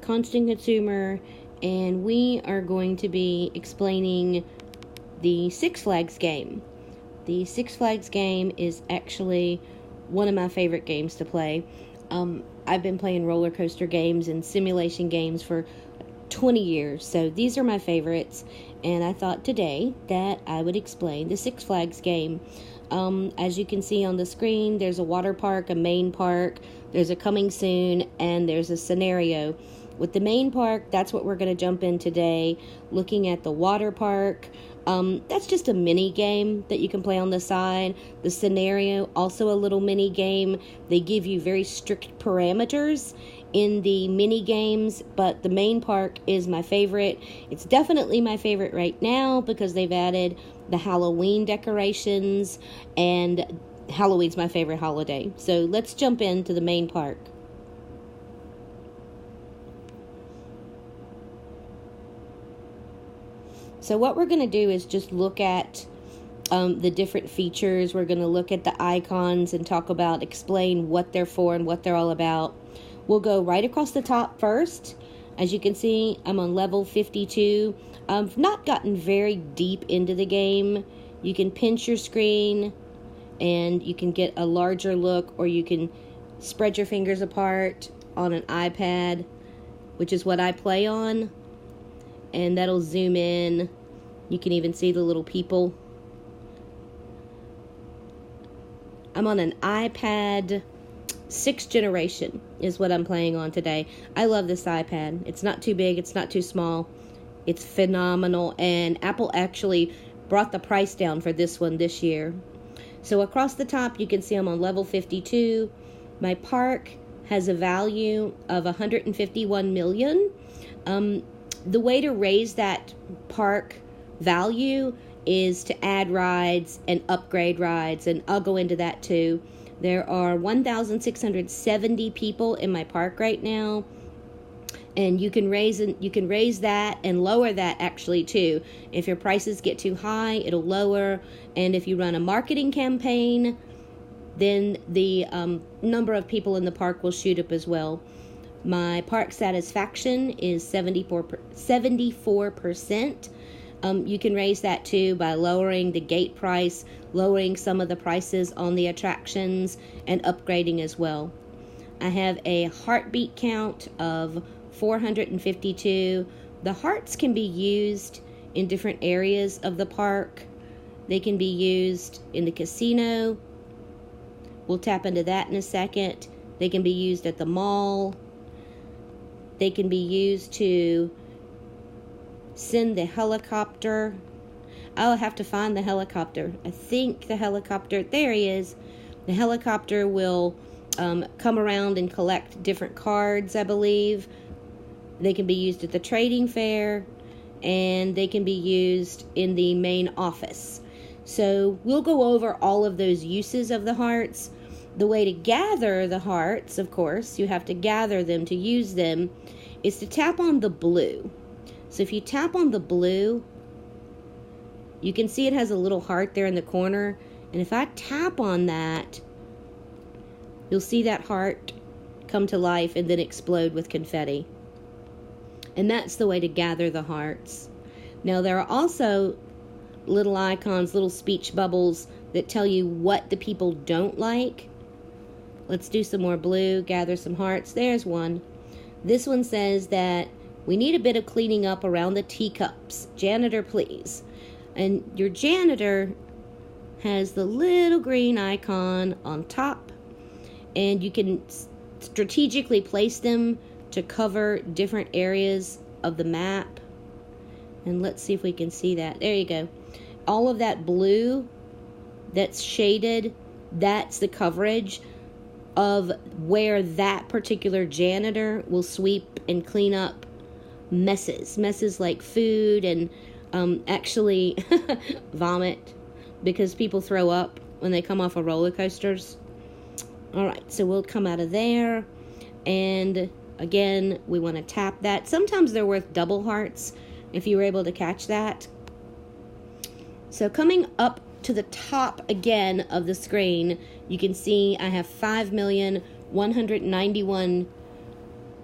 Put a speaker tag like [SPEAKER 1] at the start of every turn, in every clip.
[SPEAKER 1] constant consumer, and we are going to be explaining the Six Flags game. The Six Flags game is actually one of my favorite games to play. I've been playing roller coaster games and simulation games for 20 years, so these are my favorites, and I thought today that I would explain the Six Flags game. As you can see on the screen, there's a water park, a main park, there's a coming soon, and there's a scenario. With the main park, that's what we're going to jump in today, looking at the water park. That's just a mini game that you can play on the side. The scenario, also a little mini game. They give you very strict parameters in the mini games, but the main park is my favorite. It's definitely my favorite right now because they've added the Halloween decorations, and Halloween's my favorite holiday. So let's jump into the main park. So what we're going to do is just look at the different features. We're going to look at the icons and explain what they're for and what they're all about. We'll go right across the top first. As you can see, I'm on level 52. I've not gotten very deep into the game. You can pinch your screen and you can get a larger look, or you can spread your fingers apart on an iPad, which is what I play on, and that'll zoom in. You can even see the little people. I'm on an iPad 6th generation is what I'm playing on today. I love this iPad. It's not too big, it's not too small. It's phenomenal, and Apple actually brought the price down for this one this year. So across the top, you can see I'm on level 52. My park has a value of 151 million. The way to raise that park value is to add rides and upgrade rides, and I'll go into that too. There are 1,670 people in my park right now, and you can raise that and lower that actually too. If your prices get too high, it'll lower, and if you run a marketing campaign, then the number of people in the park will shoot up as well. My park satisfaction is 74%. You can raise that too by lowering the gate price, lowering some of the prices on the attractions, and upgrading as well. I have a heartbeat count of 452. The hearts can be used in different areas of the park. They can be used in the casino. We'll tap into that in a second. They can be used at the mall. They can be used to send the helicopter. I'll have to find the helicopter. I think the helicopter, there he is. The helicopter will come around and collect different cards, I believe. They can be used at the trading fair, and they can be used in the main office. So we'll go over all of those uses of the hearts. The way to gather the hearts, of course, you have to gather them to use them, is to tap on the blue. So if you tap on the blue, you can see it has a little heart there in the corner. And if I tap on that, you'll see that heart come to life and then explode with confetti. And that's the way to gather the hearts. Now there are also little icons, little speech bubbles that tell you what the people don't like. Let's do some more blue, gather some hearts. There's one. This one says that we need a bit of cleaning up around the teacups. Janitor, please. And your janitor has the little green icon on top, and you can strategically place them to cover different areas of the map. And let's see if we can see that. There you go. All of that blue that's shaded, that's the coverage of where that particular janitor will sweep and clean up messes like food and actually vomit, because people throw up when they come off of roller coasters. Alright, so we'll come out of there, and again, we want to tap that. Sometimes they're worth double hearts if you were able to catch that. So coming up to the top again of the screen, you can see I have 5,191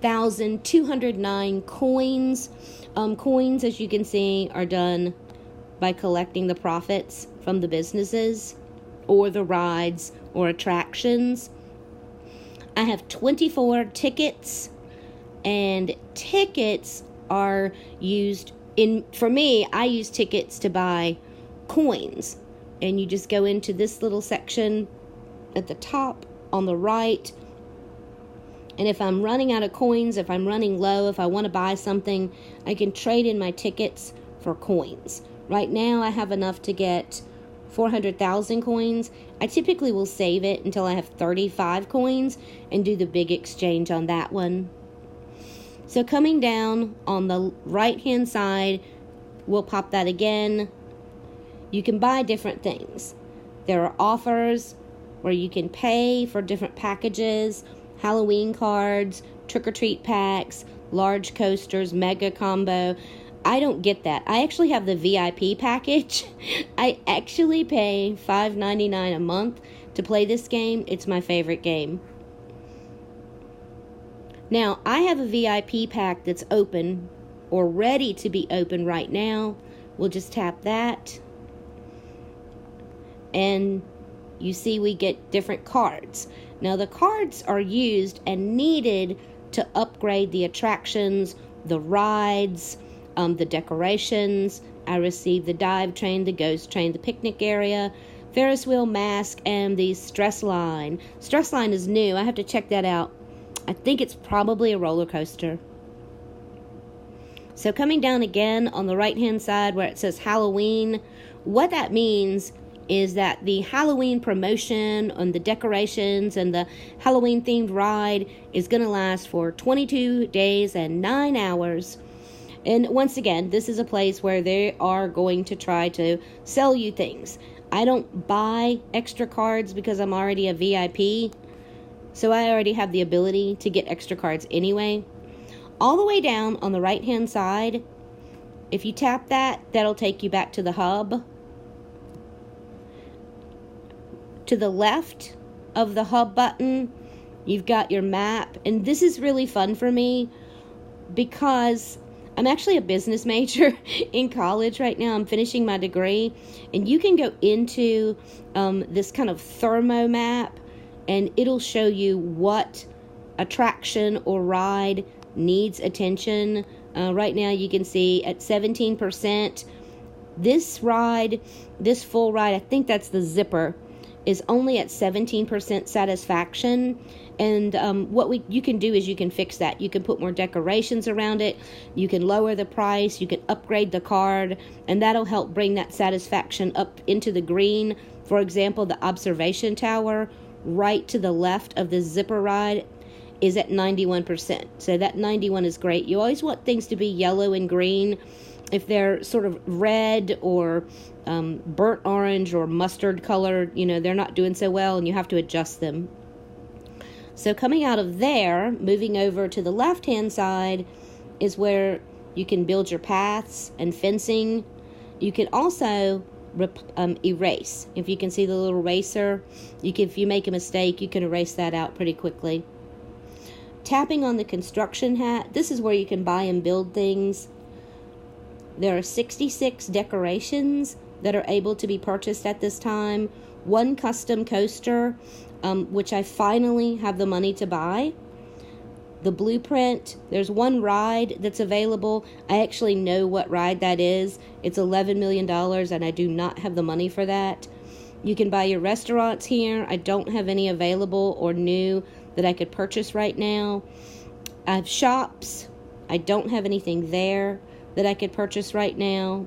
[SPEAKER 1] 1,209 coins. Coins, as you can see, are done by collecting the profits from the businesses or the rides or attractions. I have 24 tickets, and tickets are used for me, I use tickets to buy coins. And you just go into this little section at the top on the right. And if I'm running out of coins, if I'm running low, if I want to buy something, I can trade in my tickets for coins. Right now, I have enough to get 400,000 coins. I typically will save it until I have 35 coins and do the big exchange on that one. So coming down on the right-hand side, we'll pop that again. You can buy different things. There are offers where you can pay for different packages, Halloween cards, trick-or-treat packs, large coasters, mega combo. I don't get that. I actually have the VIP package. I actually pay $5.99 a month to play this game. It's my favorite game. Now, I have a VIP pack that's open or ready to be open right now. We'll just tap that. And you see we get different cards. Now, the cards are used and needed to upgrade the attractions, the rides, the decorations. I received the dive train, the ghost train, the picnic area, Ferris wheel mask, and the stress line. Stress line is new. I have to check that out. I think it's probably a roller coaster. So coming down again on the right-hand side where it says Halloween, what that means is that the Halloween promotion on the decorations and the Halloween-themed ride is going to last for 22 days and 9 hours. And once again, this is a place where they are going to try to sell you things. I don't buy extra cards because I'm already a VIP. So I already have the ability to get extra cards anyway. All the way down on the right-hand side, if you tap that, that'll take you back to the hub. To the left of the hub button, you've got your map. And this is really fun for me because I'm actually a business major in college right now. I'm finishing my degree. And you can go into this kind of thermo map, and it'll show you what attraction or ride needs attention. Right now you can see at 17%, this ride, this full ride, I think that's the zipper, is only at 17% satisfaction. And you can do is you can fix that. You can put more decorations around it. You can lower the price. You can upgrade the card. And that'll help bring that satisfaction up into the green. For example, the observation tower right to the left of the zipper ride is at 91%. So that 91 is great. You always want things to be yellow and green. If they're sort of red or burnt orange or mustard color, they're not doing so well, and you have to adjust them. So coming out of there, moving over to the left-hand side is where you can build your paths and fencing. You can also erase. If you can see the little eraser, if you make a mistake, you can erase that out pretty quickly. Tapping on the construction hat, this is where you can buy and build things. There are 66 decorations that are able to be purchased at this time. One custom coaster, which I finally have the money to buy. The blueprint, there's one ride that's available. I actually know what ride that is. It's $11 million, and I do not have the money for that. You can buy your restaurants here. I don't have any available or new that I could purchase right now. I have shops. I don't have anything there that I could purchase right now.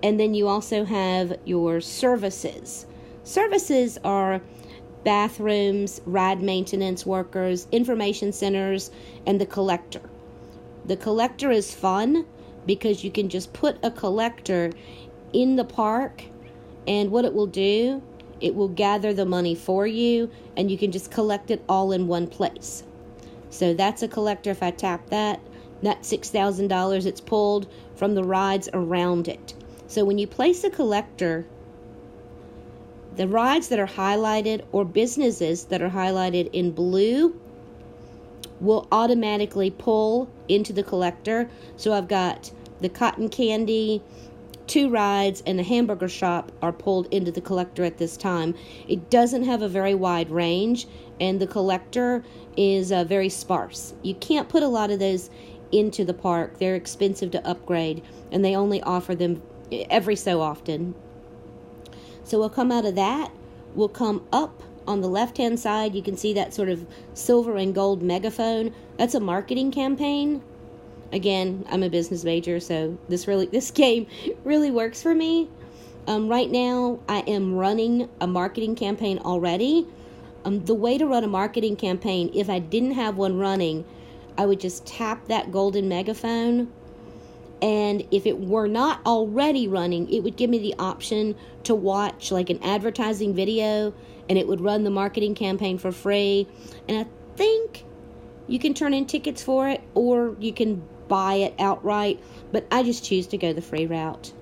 [SPEAKER 1] And then you also have your services. Services are bathrooms, ride maintenance workers, information centers, and the collector. The collector is fun because you can just put a collector in the park, and what it will do, it will gather the money for you, and you can just collect it all in one place. So that's a collector. If I tap that, that's $6,000. It's pulled from the rides around it. So when you place a collector, the rides that are highlighted or businesses that are highlighted in blue will automatically pull into the collector. So I've got the cotton candy, 2 rides, and the hamburger shop are pulled into the collector at this time. It doesn't have a very wide range, and the collector is very sparse. You can't put a lot of those into the park. They're expensive to upgrade, and they only offer them every so often. So we'll come out of that. We'll come up on the left-hand side. You can see that sort of silver and gold megaphone. That's a marketing campaign. Again, I'm a business major, so this game really works for me. Right now, I am running a marketing campaign already. The way to run a marketing campaign, if I didn't have one running, I would just tap that golden megaphone, and if it were not already running, it would give me the option to watch like an advertising video, and it would run the marketing campaign for free. And I think you can turn in tickets for it, or you can buy it outright, but I just choose to go the free route.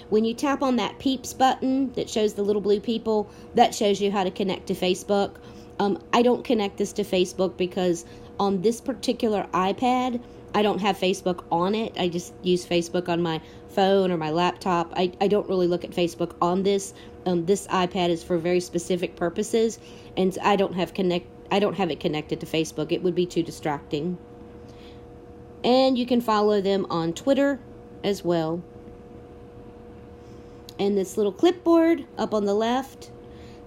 [SPEAKER 1] When you tap on that peeps button that shows the little blue people, that shows you how to connect to Facebook. I don't connect this to Facebook because on this particular iPad, I don't have Facebook on it. I just use Facebook on my phone or my laptop. I don't really look at Facebook on this. This iPad is for very specific purposes, and I don't have it connected to Facebook. It would be too distracting. And you can follow them on Twitter as well. And this little clipboard up on the left,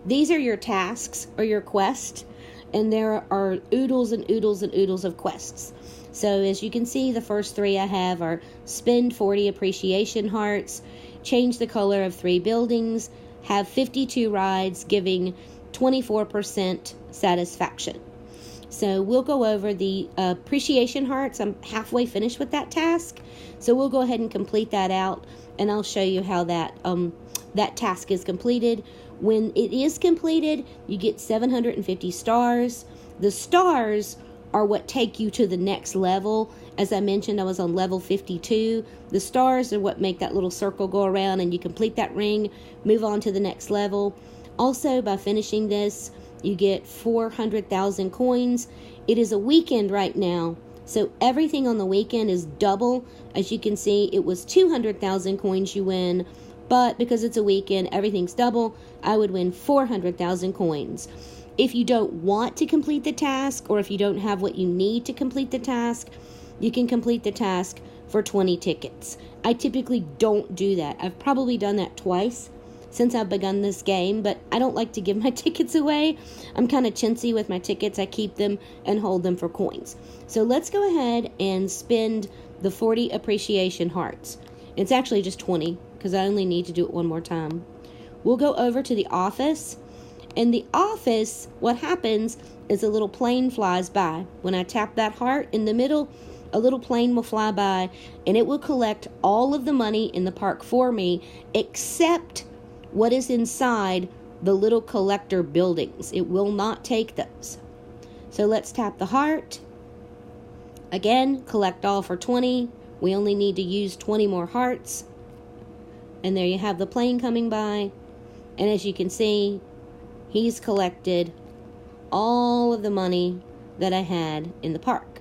[SPEAKER 1] these are your tasks or your quest, and there are oodles and oodles and oodles of quests. So as you can see, the first 3 I have are spend 40 appreciation hearts, change the color of 3 buildings, have 52 rides giving 24% satisfaction. So we'll go over the appreciation hearts. I'm halfway finished with that task, so we'll go ahead and complete that out, and I'll show you how that task is completed. When it is completed, you get 750 stars. The stars are what take you to the next level. As I mentioned, I was on level 52. The stars are what make that little circle go around, and you complete that ring, move on to the next level. Also, by finishing this, you get 400,000 coins. It is a weekend right now, so everything on the weekend is double. As you can see, it was 200,000 coins you win, but because it's a weekend, everything's double. I would win 400,000 coins. If you don't want to complete the task, or if you don't have what you need to complete the task, you can complete the task for 20 tickets. I typically don't do that. I've probably done that twice since I've begun this game, but I don't like to give my tickets away. I'm kind of chintzy with my tickets. I keep them and hold them for coins. So let's go ahead and spend the 40 appreciation hearts. It's actually just 20 because I only need to do it one more time. We'll go over to the office. In the office, what happens is a little plane flies by. When I tap that heart in the middle, a little plane will fly by, and it will collect all of the money in the park for me, except what is inside the little collector buildings. It will not take those. So let's tap the heart. Again, collect all for 20. We only need to use 20 more hearts. And there you have the plane coming by. And as you can see, he's collected all of the money that I had in the park.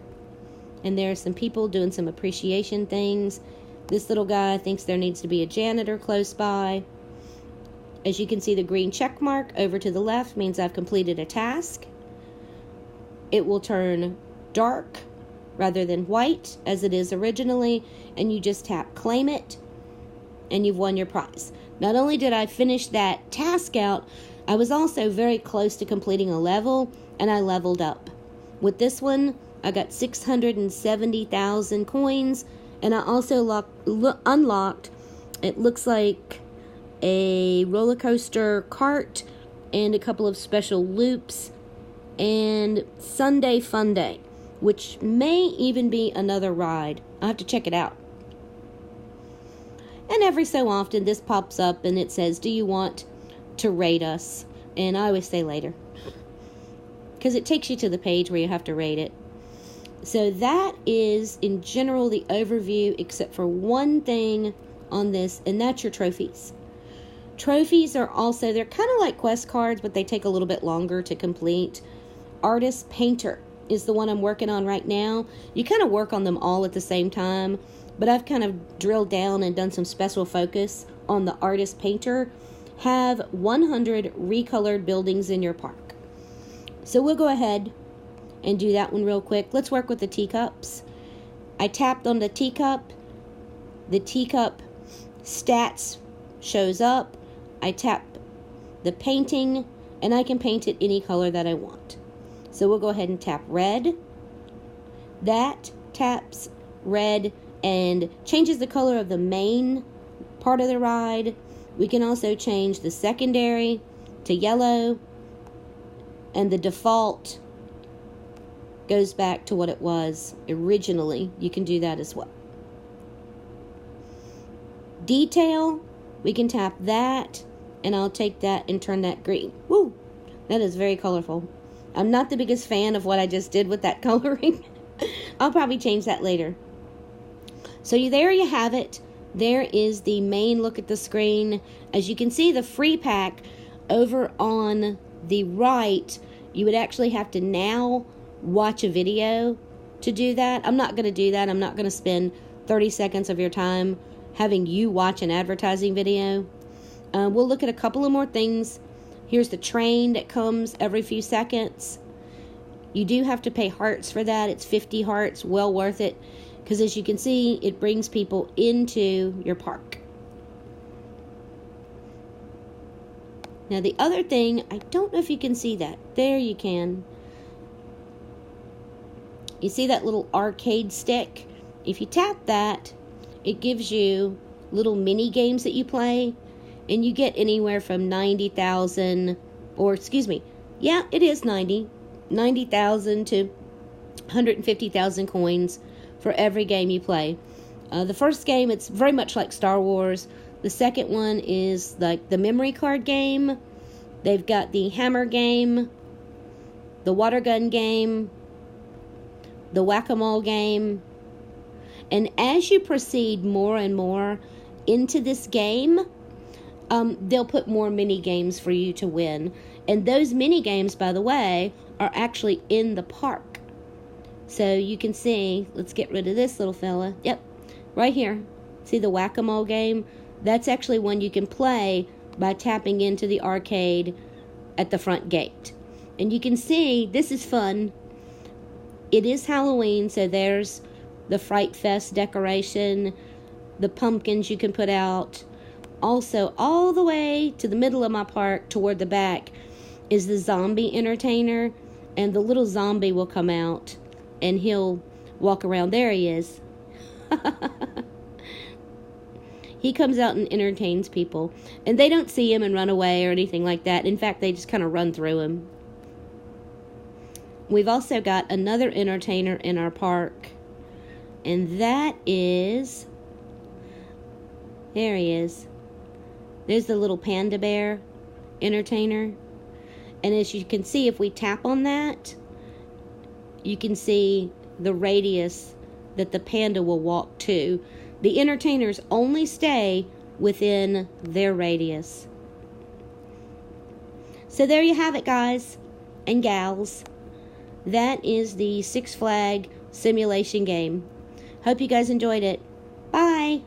[SPEAKER 1] And there are some people doing some appreciation things. This little guy thinks there needs to be a janitor close by. As you can see, the green check mark over to the left means I've completed a task. It will turn dark rather than white as it is originally, and you just tap claim it, and you've won your prize. Not only did I finish that task out, I was also very close to completing a level, and I leveled up. With this one, I got 670,000 coins, and I also unlocked, it looks like a roller coaster cart and a couple of special loops and Sunday Fun Day, which may even be another ride. I'll have to check it out. And every so often this pops up and it says, do you want to rate us? And I always say later, because it takes you to the page where you have to rate it. So that is in general the overview, except for one thing on this, and that's your trophies. Trophies are also, they're kind of like quest cards, but they take a little bit longer to complete. Artist Painter is the one I'm working on right now. You kind of work on them all at the same time, but I've kind of drilled down and done some special focus on the Artist Painter. Have 100 recolored buildings in your park. So we'll go ahead and do that one real quick. Let's work with the teacups. I tapped on the teacup stats shows up. I tap the painting, and I can paint it any color that I want. So we'll go ahead and tap red. That taps red and changes the color of the main part of the ride. We can also change the secondary to yellow, and the default goes back to what it was originally. You can do that as well. Detail, we can tap that, and I'll take that and turn that green. Woo! That is very colorful. I'm not the biggest fan of what I just did with that coloring. I'll probably change that later. So there you have it. There is the main look at the screen. As you can see, the free pack over on the right, you would actually have to now watch a video to do that. I'm not going to do that. I'm not going to spend 30 seconds of your time having you watch an advertising video. We'll look at a couple of more things. Here's the train that comes every few seconds. You do have to pay hearts for that. It's 50 hearts, well worth it, because as you can see, it brings people into your park. Now the other thing, I don't know if you can see that. There you can. You see that little arcade stick? If you tap that, it gives you little mini games that you play, and you get anywhere from 90,000, or excuse me, yeah, it is 90,000 to 150,000 coins for every game you play. The first game, it's very much like Star Wars. The second one is like the memory card game. They've got the hammer game, the water gun game, the whack-a-mole game. And as you proceed more and more into this game, they'll put more mini games for you to win. And those mini games, by the way, are actually in the park. So you can see, let's get rid of this little fella. Yep, right here. See the whack-a-mole game? That's actually one you can play by tapping into the arcade at the front gate. And you can see, this is fun. It is Halloween, so there's the Fright Fest decoration, the pumpkins you can put out. Also, all the way to the middle of my park, toward the back, is the zombie entertainer. And the little zombie will come out, and he'll walk around. There he is. He comes out and entertains people. And they don't see him and run away or anything like that. In fact, they just kind of run through him. We've also got another entertainer in our park. And that is... There he is. There's the little panda bear entertainer. And as you can see, if we tap on that, you can see the radius that the panda will walk to. The entertainers only stay within their radius. So there you have it, guys and gals. That is the Six Flags simulation game. Hope you guys enjoyed it. Bye!